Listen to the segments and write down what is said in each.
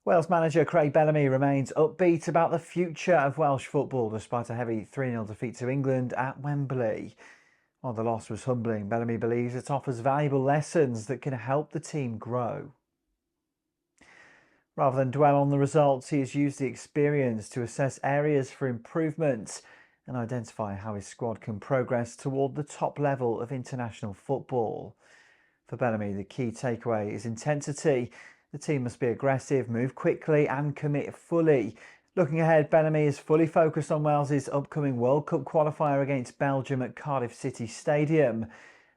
Wales manager Craig Bellamy remains upbeat about the future of Welsh football despite a heavy 3-0 defeat to England at Wembley. While the loss was humbling, Bellamy believes it offers valuable lessons that can help the team grow. Rather than dwell on the results, he has used the experience to assess areas for improvement and identify how his squad can progress toward the top level of international football. For Bellamy, the key takeaway is intensity. The team must be aggressive, move quickly and commit fully. Looking ahead, Bellamy is fully focused on Wales's upcoming World Cup qualifier against Belgium at Cardiff City Stadium.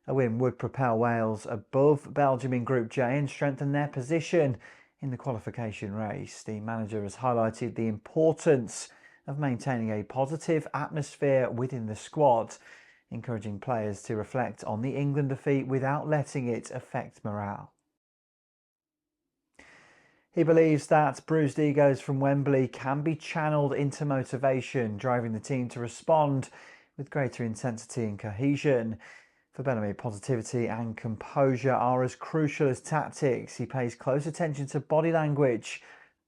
A win would propel Wales above Belgium in Group J and strengthen their position in the qualification race. The manager has highlighted the importance of maintaining a positive atmosphere within the squad, encouraging players to reflect on the England defeat without letting it affect morale. He believes that bruised egos from Wembley can be channeled into motivation, driving the team to respond with greater intensity and cohesion. For Bellamy, positivity and composure are as crucial as tactics. He pays close attention to body language.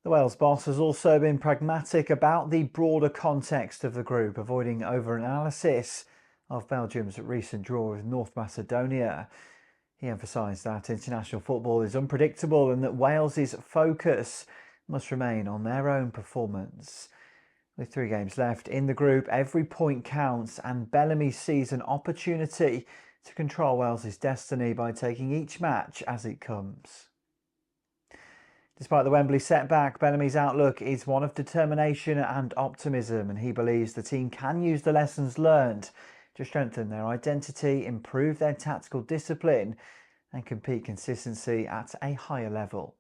The Wales boss has also been pragmatic about the broader context of the group, avoiding over-analysis of Belgium's recent draw with North Macedonia. He emphasised that international football is unpredictable and that Wales's focus must remain on their own performance. With 3 games left in the group, every point counts, and Bellamy sees an opportunity to control Wales's destiny by taking each match as it comes. Despite the Wembley setback, Bellamy's outlook is one of determination and optimism, and he believes the team can use the lessons learned to strengthen their identity, improve their tactical discipline and compete consistently at a higher level.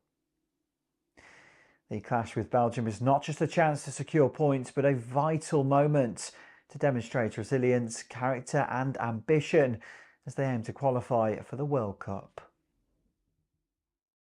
The clash with Belgium is not just a chance to secure points, but a vital moment to demonstrate resilience, character and ambition as they aim to qualify for the World Cup.